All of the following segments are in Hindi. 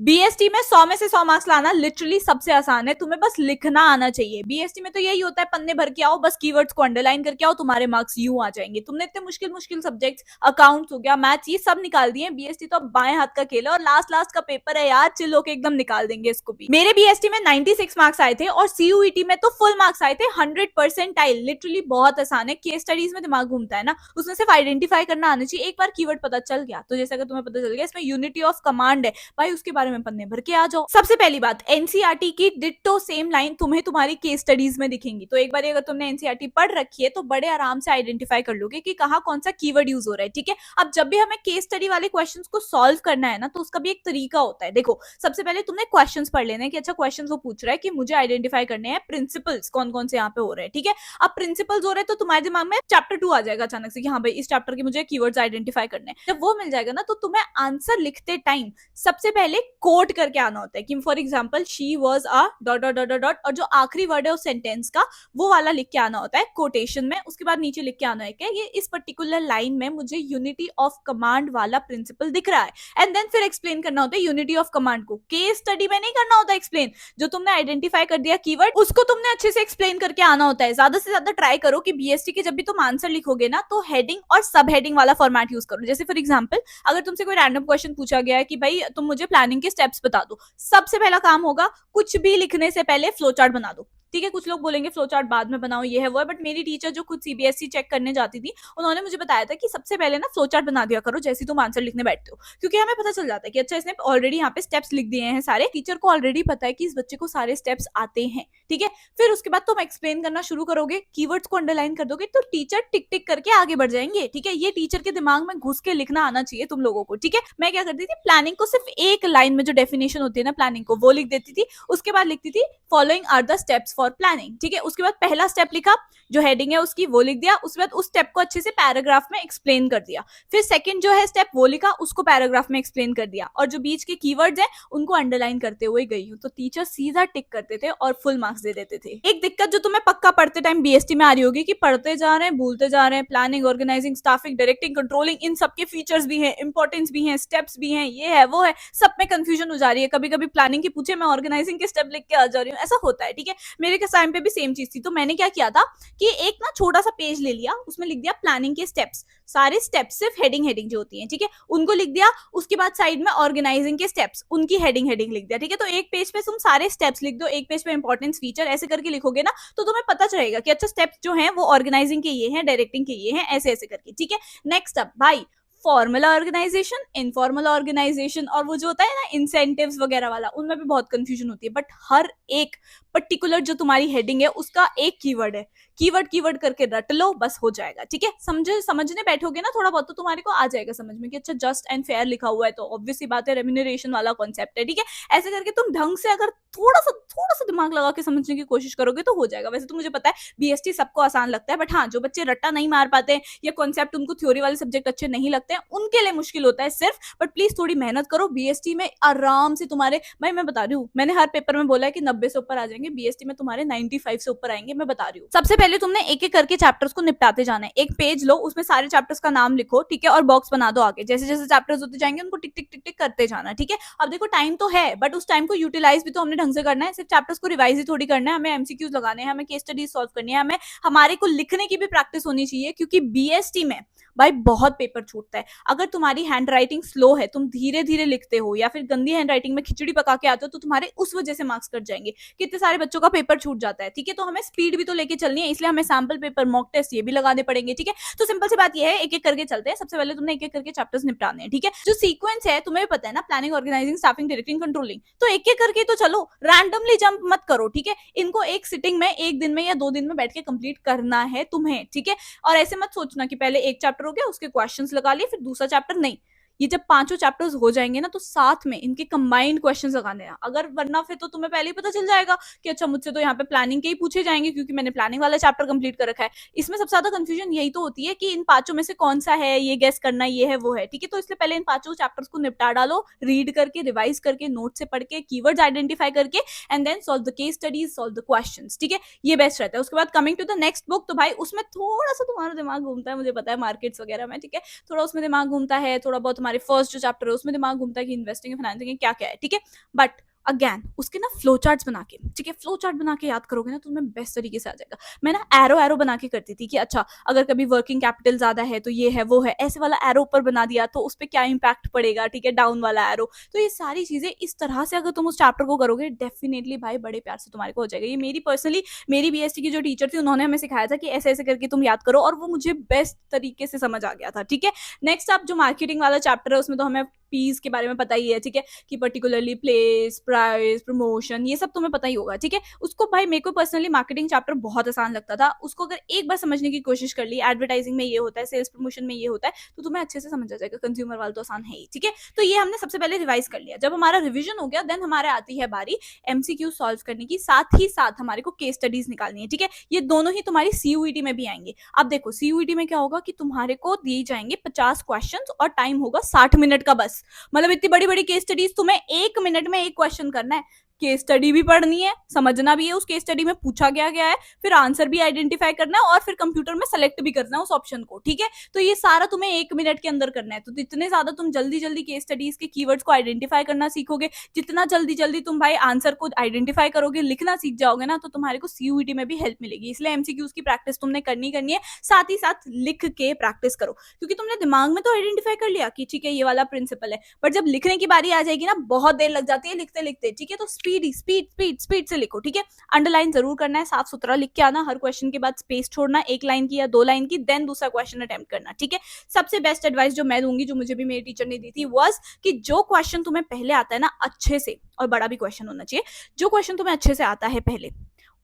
बीएसटी में 100 में से 100 मार्क्स लाना लिटरली सबसे आसान है, तुम्हें बस लिखना आना चाहिए। बीएसटी में तो यही होता है, पन्ने भर के आओ, बस कीवर्ड्स को अंडरलाइन करके आओ, तुम्हारे मार्क्स यूं आ जाएंगे। तुमने इतने मुश्किल मुश्किल सब्जेक्ट्स, अकाउंट्स हो गया, मैथ्स, ये सब निकाल दिए। बीएसटी तो अब बाएं हाथ का खेल है और लास्ट लास्ट का पेपर है यार, चिल होके एकदम निकाल देंगे इसको भी। मेरे बीएसटी में 96 मार्क्स आए थे और सीयूईटी में तो फुल मार्क्स आए थे, 100%। लिटरली बहुत आसान है। केस स्टडीज में दिमाग घूमता है ना, उसमें सिर्फ आइडेंटिफाई करना आना चाहिए। एक बार कीवर्ड पता चल गया तो जैसे अगर तुम्हें पता चल गया इसमें यूनिटी ऑफ कमांड है, भाई उसके बारे में पन्ने भर के आ जाओ। सबसे पहली बात, एनसीईआरटी की डिट्टो सेम लाइन तुम्हें तुम्हारी केस स्टडीज में दिखेंगी। तो एक बार अगर तुमने एनसीईआरटी पढ़ रखी है तो बड़े आराम से आइडेंटिफाई कर लोगे कि कहाँ कौन सा कीवर्ड यूज हो रहा है, ठीक है। अब जब भी हमें केस स्टडी वाले क्वेश्चंस को सॉल्व करना है ना, तो उसका भी एक तरीका होता है। देखो, सबसे पहले तुमने क्वेश्चंस पढ़ लेने कि अच्छा क्वेश्चंस वो पूछ रहा है कि मुझे आइडेंटिफाई करने हैं प्रिंसिपल्स कौन कौन से यहाँ पे हो रहे हैं, ठीक है। अब प्रिंसिपल्स हो रहे हैं तो तुम्हारे दिमाग में चैप्टर 2 आ जाएगा अचानक से कि हाँ भाई इस चैप्टर के मुझे कीवर्ड्स आइडेंटिफाई करने हैं। जब वो मिल जाएगा ना, तो तुम्हें आंसर लिखते टाइम सबसे पहले कोट करके आना होता है कि for example she was a dot dot dot dot, और जो आखिरी वर्ड है उस सेंटेंस का वो वाला लिख के आना होता है कोटेशन में। उसके बाद नीचे लिख के आना है कि ये इस पर्टिकुलर लाइन में मुझे यूनिटी ऑफ कमांड वाला प्रिंसिपल दिख रहा है, एंड देन फिर एक्सप्लेन करना होता है यूनिटी ऑफ कमांड को। केस स्टडी में नहीं करना होता एक्सप्लेन, जो तुमने आइडेंटिफाई कर दिया कीवर्ड उसको तुमने अच्छे से एक्सप्लेन करके आना होता है। ज्यादा से ज्यादा ट्राई करो कि बीएसटी के जब भी तुम आंसर लिखोगे ना, तो हेडिंग और सब हेडिंग वाला फॉर्मेट यूज करो। जैसे फॉर एग्जाम्पल अगर तुमसे कोई रैंडम क्वेश्चन पूछा गया है कि भाई तुम मुझे प्लानिंग के स्टेप्स बता दो, सबसे पहला काम होगा कुछ भी लिखने से पहले फ्लो चार्ट बना दो, ठीक है। कुछ लोग बोलेंगे फ्लो चार्ट बाद में बनाओ, ये है वो है, बट मेरी टीचर जो खुद सीबीएसई चेक करने जाती थी, उन्होंने मुझे बताया था कि सबसे पहले ना फ्लो चार्ट बना दिया करो जैसे तुम आंसर लिखने बैठते हो, क्योंकि हमें पता चल जाता है कि अच्छा इसने ऑलरेडी यहाँ पे स्टेप्स लिख दिए हैं सारे, टीचर को ऑलरेडी पता है कि इस बच्चे को सारे स्टेप्स आते हैं, ठीक है। फिर उसके बाद तुम एक्सप्लेन करना शुरू करोगे, कीवर्ड्स को अंडरलाइन कर दोगे, तो टीचर टिक टिक करके आगे बढ़ जाएंगे, ठीक है। ये टीचर के दिमाग में घुस के लिखना आना चाहिए तुम लोगों को, ठीक है। मैं क्या करती थी, प्लानिंग को सिर्फ एक लाइन में जो डेफिनेशन होती है ना प्लानिंग को, वो लिख देती थी। उसके बाद लिखती थी following are the steps for planning, ठीक है। उसके बाद पहला स्टेप लिखा, जो हेडिंग है उसकी वो लिख दिया। उसके बाद उस स्टेप को अच्छे से पैराग्राफ में एक्सप्लेन कर दिया। फिर सेकंड जो है स्टेप वो लिखा, उसको पैराग्राफ में एक्सप्लेन कर दिया, और जो बीच के कीवर्ड्स हैं उनको अंडरलाइन करते हुए गई हूँ। तो टीचर सीधा टिक करते थे और फुल मार्क्स दे देते थे। एक दिक्कत जो तुम्हें पक्का पढ़ते टाइम बीएसटी में आ रही होगी कि पढ़ते जा रहे हैं भूलते जा रहे हैं, planning, organising, staffing, directing, controlling, इन सबके फीचर्स भी हैं, इंपॉर्टेंस भी हैं, स्टेप्स भी हैं, ये है वो है, सब में कंफ्यूजन हो जा रही है। कभी कभी प्लानिंग के पूछे मैं ऑर्गेनाइजिंग के स्टेप लिख के आ जा रही हूँ, ऐसा होता है, ठीक है। मेरे के टाइम पे भी सेम चीज थी। तो मैंने क्या किया था कि एक ना छोटा सा पेज ले लिया, उसमें लिख दिया प्लानिंग के स्टेप्स, सारे स्टेप्स सिर्फ हेडिंग हेडिंग जो होती है, ठीक है, उनको लिख दिया। उसके बाद साइड में ऑर्गेनाइजिंग के स्टेप्स, उनकी हेडिंग हेडिंग लिख दिया, ठीक है। तो एक पेज पे तुम सारे स्टेप्स लिख दो, एक पेज पे इंपॉर्टेंस फीचर, ऐसे करके लिखोगे ना तो तुम्हें पता चलेगा कि अच्छा स्टेप्स जो है वो ऑर्गेनाइजिंग के ये हैं, डायरेक्टिंग के ये हैं, ऐसे ऐसे करके, ठीक है। नेक्स्ट अप भाई, फॉर्मल ऑर्गेनाइजेशन, इनफॉर्मल ऑर्गेनाइजेशन, और वो जो होता है ना इंसेंटिव्स वगैरह वाला, उनमें भी बहुत कंफ्यूजन होती है। बट हर एक पर्टिकुलर जो तुम्हारी हेडिंग है उसका एक कीवर्ड है, कीवर्ड कीवर्ड करके रट लो, बस हो जाएगा, ठीक है। समझने बैठोगे ना थोड़ा बहुत तो तुम्हारे को आ जाएगा समझ में कि अच्छा जस्ट एंड फेयर लिखा हुआ है तो ऑब्वियस सी बात है रेम्यूनरेशन वाला कॉन्सेप्ट है, ठीक है। ऐसे करके तुम ढंग से अगर थोड़ा सा दिमाग लगा के समझने की कोशिश करोगे तो हो जाएगा। वैसे तो मुझे पता है बीएसटी सबको आसान लगता है, बट हाँ जो बच्चे रट्टा नहीं मार पाते या कॉन्सेप्ट उनको थ्योरी वाले सब्जेक्ट अच्छे नहीं लगते हैं उनके लिए मुश्किल होता है सिर्फ। बट प्लीज थोड़ी मेहनत करो, बीएसटी में आराम से तुम्हारे, भाई मैं बता रही हूँ, मैंने हर पेपर में बोला है कि 90 से ऊपर आ जाएंगे, बीएसटी में तुम्हारे 95 से ऊपर आएंगे, मैं बता रही हूँ। सबसे पहले तुमने एक एक करके चैप्टर्स को निपटाते जाना है। एक पेज लो, उसमें सारे चैप्टर्स का नाम लिखो, ठीक है, और बॉक्स बना दो आगे, जैसे जैसे चैप्टर्स होते जाएंगे उनको टिक टिक टिक टिक करते जाना, ठीक है। अब देखो टाइम तो है, बट उस टाइम को यूटिलाइज भी तो हमने ढंग से करना है, सिर्फ चैप्टर्स को रिवाइज ही थोड़ी करना है, हमें एमसीक्यूज लगाने हैं, हमें केस स्टडीज सॉल्व करनी है, हमें हमारे को लिखने की भी प्रैक्टिस होनी चाहिए, क्योंकि बीएसटी में भाई बहुत पेपर छूटता है। अगर तुम्हारी हैंड राइटिंग स्लो है, तुम धीरे धीरे लिखते हो, या फिर गंदी हैंड राइटिंग में खिचड़ी पका के आते हो, तो तुम्हारे उस वजह से मार्क्स कट जाएंगे। कितने सारे बच्चों का पेपर छूट जाता है, ठीक है। तो हमें स्पीड भी तो लेके चलनी है, इसलिए हमें सैंपल पेपर, मॉक टेस्ट ये भी लगाने पड़ेंगे, ठीक है। तो सिंपल सी बात ये है, एक एक करके चलते हैं। सबसे पहले तुमने एक एक करके चैप्टर्स निपटाने हैं, ठीक है। जो सीक्वेंस है तुम्हें पता है ना, planning, organising, staffing, directing, controlling, तो एक एक करके तो चलो, रैंडमली जंप मत करो, ठीक है। इनको एक सिटिंग में, एक दिन में या 2 दिन में बैठ के कंप्लीट करना है तुम्हें, ठीक है। और ऐसे मत सोचना कि पहले एक चैप्टर हो गया उसके क्वेश्चन लगा लिए फिर दूसरा चैप्टर, नहीं। ये जब पांचों चैप्टर्स हो जाएंगे ना तो साथ में इनके कंबाइंड क्वेश्चंस लगाने हैं। अगर वरना फिर तो तुम्हें पहले ही पता चल जाएगा कि अच्छा मुझसे तो यहाँ पे प्लानिंग के ही पूछे जाएंगे क्योंकि मैंने प्लानिंग वाला चैप्टर कंप्लीट कर रखा है। इसमें सबसे ज्यादा कंफ्यूजन यही तो होती है कि इन पांचों में से कौन सा है, ये गेस करना, ये है वो है, ठीक है। तो इसलिए पहले इन पांचों चैप्टर्स को निपटा डालो, रीड करके, रिवाइज करके, नोट से पढ़ के, कीवर्ड्स आइडेंटिफाई करके, and then solve the case studies, solve the questions, ठीक है। ये बेस्ट रहता है। उसके बाद coming to the next book, तो भाई उसमें थोड़ा सा तुम्हारा दिमाग घूमता है, मुझे पता है, मार्केट्स वगैरह में, ठीक है, थोड़ा उसमें दिमाग घूमता है, थोड़ा बहुत तुम्हारे फर्स्ट जो चैप्टर है उसमें दिमाग घूमता है कि इन्वेस्टिंग है, फाइनेंसिंग है, क्या क्या है, ठीक है। बट अगेन उसके ना फ्लो चार्ट्स बना के, ठीक है, फ्लो चार्ट बना के याद करोगे ना तो तुम्हें बेस्ट तरीके से आ जाएगा। मैं ना एरो एरो बना के करती थी कि अच्छा अगर कभी वर्किंग कैपिटल ज्यादा है तो ये है वो है, ऐसे वाला एरो ऊपर बना दिया तो उस पर क्या इम्पैक्ट पड़ेगा, ठीक है, डाउन वाला एरो। तो ये सारी चीजें इस तरह से अगर तुम उस चैप्टर को करोगे डेफिनेटली भाई बड़े प्यार से तुम्हारे को हो जाएगा। ये मेरी पर्सनली मेरी बीएसटी की जो टीचर थी उन्होंने हमें सिखाया था कि ऐसे ऐसे करके तुम याद करो, और वो मुझे बेस्ट तरीके से समझ आ गया था, ठीक है। नेक्स्ट आप जो मार्केटिंग वाला चैप्टर है उसमें तो हमें पीस के बारे में पता ही है, ठीक है, कि पर्टिकुलरली प्लेस, प्राइस, प्रमोशन, ये सब तुम्हें पता ही होगा, ठीक है। उसको भाई मेरे को पर्सनली मार्केटिंग चैप्टर बहुत आसान लगता था। उसको अगर एक बार समझने की कोशिश कर ली, एडवर्टाइजिंग में ये होता है, सेल्स प्रमोशन में ये होता है, तो तुम्हें अच्छे से समझ आ जाएगा। कंज्यूमर वाला तो आसान है ही, ठीक है। तो ये हमने सबसे पहले रिवाइज कर लिया। जब हमारा रिविजन हो गया देन हमारे आती है बारी एमसीक्यू सॉल्व करने की, साथ ही साथ हमारे को केस स्टडीज निकालनी है, ठीक है। ये दोनों ही तुम्हारी सीयूईटी में भी आएंगे। अब देखो सीयूईटी में क्या होगा कि तुम्हारे को दिए जाएंगे 50 क्वेश्चंस और टाइम होगा 60 मिनट का बस। मतलब इतनी बड़ी बड़ी केस स्टडीज तुम्हें 1 मिनट में एक क्वेश्चन करना है। केस स्टडी भी पढ़नी है, समझना भी है उस केस स्टडी में पूछा गया है, फिर आंसर भी आइडेंटिफाई करना है और फिर कंप्यूटर में सेलेक्ट भी करना है उस ऑप्शन को, ठीक है। तो ये सारा तुम्हें 1 मिनट के अंदर करना है। तो जितने ज्यादा तुम जल्दी जल्दी केस स्टडीज के कीवर्ड्स को आइडेंटिफाई करना सीखोगे, जितना जल्दी जल्दी तुम भाई आंसर को आइडेंटिफाई करोगे, लिखना सीख जाओगे ना, तो तुम्हारे को सीयूईटी में भी हेल्प मिलेगी। इसलिए एमसीक्यूज की प्रैक्टिस तुमने करनी है, साथ ही साथ लिख के प्रैक्टिस करो, क्योंकि तुमने दिमाग में तो आइडेंटिफाई कर लिया कि ठीक है ये वाला प्रिंसिपल है, बट जब लिखने की बारी आ जाएगी ना बहुत देर लग जाती है लिखते लिखते, ठीक है। तो स्पीड स्पीड स्पीड स्पीड से लिखो, ठीक है। अंडरलाइन जरूर करना है, साफ सुथरा लिख के आना, हर क्वेश्चन के बाद स्पेस छोड़ना, 1 लाइन की या 2 लाइन की, देन दूसरा क्वेश्चन अटेम्प्ट करना, ठीक है। सबसे बेस्ट एडवाइस जो मैं दूंगी, जो मुझे भी मेरी टीचर ने दी थी, वाज कि जो क्वेश्चन तुम्हें पहले आता है ना अच्छे से, और बड़ा भी क्वेश्चन होना चाहिए, जो क्वेश्चन तुम्हें अच्छे से आता है पहले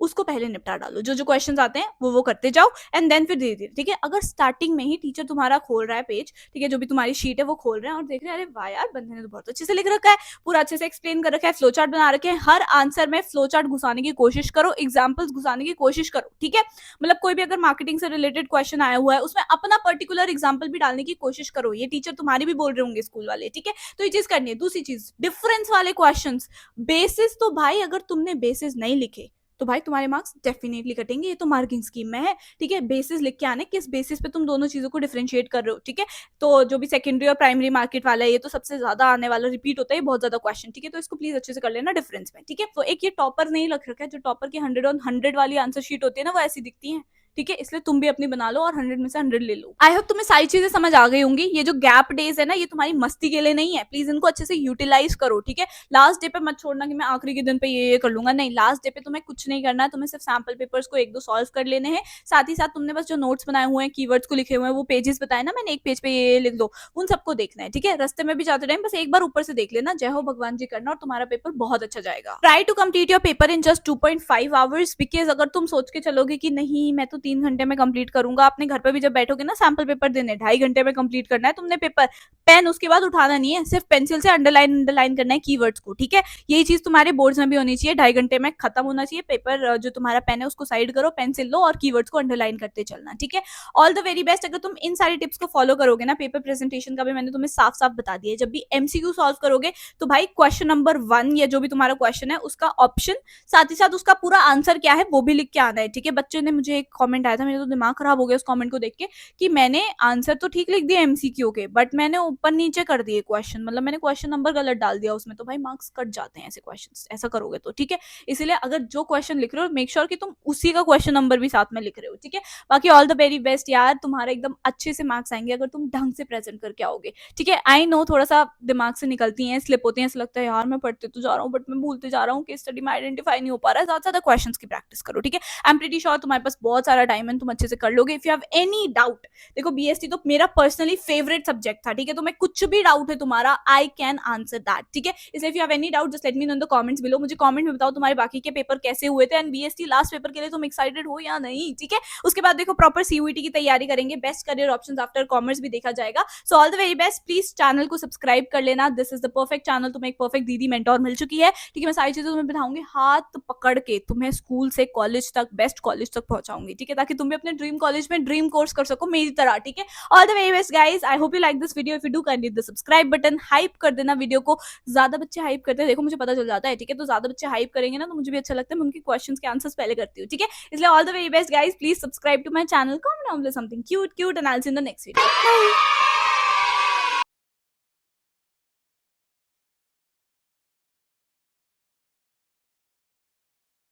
उसको पहले निपटा डालो। जो जो क्वेश्चंस आते हैं वो करते जाओ एंड देन फिर धीरे धीरे, ठीक है। अगर स्टार्टिंग में ही टीचर तुम्हारा खोल रहा है पेज, ठीक है, जो भी तुम्हारी शीट है वो खोल रहे हैं और देख रहे हैं अरे वाह यार बंदे ने तो बहुत अच्छे से लिख रखा है, पूरा अच्छे से एक्सप्लेन कर रखा है, फ्लो चार्ट बना रखे हैं, हर आंसर में फ्लो चार्ट घुसाने की कोशिश करो, एग्जाम्पल्स घुसाने की कोशिश करो, ठीक है। मतलब कोई भी अगर मार्केटिंग से रिलेटेड क्वेश्चन आया हुआ है उसमें अपना पर्टिकुलर एग्जाम्पल भी डालने की कोशिश करो। ये टीचर तुम्हारी भी बोल रहे होंगे स्कूल वाले, ठीक है। तो ये चीज करनी है। दूसरी चीज डिफरेंस वाले क्वेश्चन, बेसिस, तो भाई अगर तुमने बेसिस नहीं लिखे तो भाई तुम्हारे मार्क्स डेफिनेटली कटेंगे। ये तो मार्किंग स्कीम में है, ठीक है। बेसिस लिख के आने, किस बेसिस पे तुम दोनों चीजों को डिफरेंशिएट कर रहे हो, ठीक है। तो जो भी सेकेंडरी और प्राइमरी मार्केट वाला है ये तो सबसे ज्यादा आने वाला रिपीट होता है बहुत ज्यादा क्वेश्चन, ठीक है। तो इसको प्लीज अच्छे से कर लेना डिफरेंस में, ठीक है। तो एक ये टॉपर नहीं लग रखा है, जो टॉपर की 100 ऑन 100 वाली आंसर शीट होती है ना वो ऐसी दिखती है, ठीक है। इसलिए तुम भी अपनी बना लो और 100 में से 100 ले लो। आई होप तुम्हें सारी चीजें समझ आ गई होंगी। ये जो गैप डेज है ना ये तुम्हारी मस्ती के लिए नहीं है, प्लीज इनको अच्छे से यूटिलाइज करो, ठीक है। लास्ट डे पे मत छोड़ना कि मैं आखिरी के दिन पे ये कर लूंगा, नहीं। लास्ट डे पे तुम्हें कुछ नहीं करना है, तुम्हें सिर्फ सैम्पल पेपर्स को 1-2 सॉल्व कर लेने हैं। साथ ही साथ तुमने बस जो नोट्स बनाए हुए हैं, कीवर्ड्स को लिखे हुए हैं, वो पेजेस बताए ना मैंने, एक पेज पे ये लिख दो, उन सबको देखना है, ठीक है। रास्ते में भी जाते टाइम बस एक बार ऊपर से देख लेना, जय हो भगवान जी करना, और तुम्हारा पेपर बहुत अच्छा जाएगा। Try to complete your paper in just 2.5 hours, because अगर तुम सोच के चलोगे कि नहीं मैं तो 3 घंटे में कंप्लीट करूंगा, अपने घर पे भी जब बैठोगे ना सैंपल पेपर देने 2.5 घंटे में कंप्लीट करना है तुमने पेपर। पेन उसके बाद उठाना नहीं है, सिर्फ पेंसिल से अंडरलाइन करना है कीवर्ड्स को, ठीक है। यही चीज तुम्हारे बोर्ड्स में भी होनी चाहिए, 2.5 घंटे में खत्म होना चाहिए पेपर। जो तुम्हारा पेन है उसको साइड करो, पेंसिल लो और कीवर्ड्स को अंडरलाइन करते चलना, ठीक है। All the very best. अगर तुम इन सारी टिप्स को फॉलो करोगे ना, पेपर प्रेजेंटेशन का भी मैंने तुम्हें साफ साफ बता दिया है। जब भी एमसीक्यू सॉल्व करोगे तो भाई क्वेश्चन नंबर 1 या जो भी तुम्हारा क्वेश्चन है उसका ऑप्शन, साथ ही साथ उसका पूरा आंसर क्या है वो भी लिख के आना है, ठीक है। बच्चे ने मुझे एक कॉमेंट आया था, मेरा तो दिमाग खराब हो गया उस कमेंट को देख के, कि मैंने आंसर तो ठीक लिख दिया एमसीक्यू के बट मैंने ऊपर नीचे कर दिए क्वेश्चन, मतलब मैंने क्वेश्चन नंबर गलत डाल दिया उसमें, तो भाई मार्क्स कट जाते हैं ऐसे क्वेश्चंस, ऐसा करोगे तो, ठीक है। इसलिए अगर जो क्वेश्चन लिख रहे हो मेक श्योर कि तुम उसी का क्वेश्चन नंबर भी साथ में लिख रहे हो, ठीक है। बाकी ऑल द वेरी बेस्ट यार, तुम्हारे एकदम अच्छे से मार्क्स आएंगे अगर तुम ढंग से प्रेजेंट करके आओगे, ठीक है। आई नो थोड़ा सा दिमाग से निकलती हैं, स्लिप होती हैं, ऐसा लगता है यार मैं पढ़ते तो जा रहा हूँ बट मैं भूलते जा रहा हूँ, केस स्टडी में आइडेंटिफाई नहीं हो पा रहा है, ज्यादा क्वेश्चन की प्रैक्टिस करो, ठीक है। आई एम प्रीटी श्योर तुम्हारे पास बहुत सारा टाइम है, तुम अच्छे से कर लोगे। If you have any doubt, देखो बीएसटी तो मेरा पर्सनली फेवरेट सब्जेक्ट था, ठीक है। तो मैं कुछ भी डाउट है तुम्हारा आई कैन आंसर दैट, ठीक है। इसलिए if you have any doubt just let me know in the comments below. मुझे कमेंट में बताओ तुम्हारे बाकी के पेपर कैसे हुए थे एंड बीएसटी लास्ट पेपर के लिए तुम एक्साइटेड हो या नहीं, ठीक है। उसके बाद देखो प्रॉपर सीयूईटी की तैयारी करेंगे, best career options after commerce भी देखा जाएगा। So all the very best, please channel को सब्सक्राइब कर लेना, this is the perfect channel. तुम्हें एक परफेक्ट दीदी मेंटोर मिल चुकी है, ठीक है। मैं सारी चीजें तुम्हें बताऊंगी, हाथ पकड़ के तुम्हें स्कूल से कॉलेज तक, बेस्ट कॉलेज तक पहुंचाऊंगी, ठीक है, ताकि तुम भी अपने ड्रीम कॉलेज में ड्रीम कोर्स कर सको मेरी तरह, ठीक है। All the very best guys, I hope you like this video. If you do can hit the subscribe button, hype कर देना वीडियो को, ज्यादा बच्चे हाइप करते हैं, देखो मुझे पता चल जाता है, ठीक है। तो ज्यादा बच्चे हाइप करेंगे ना तो मुझे भी अच्छा लगता है, मैं उनके क्वेश्चंस के आंसर्स पहले करती हूँ, ठीक है। इसलिए all the very best guys, please subscribe to my channel, comment down something cute and I will see in the next video. Bye.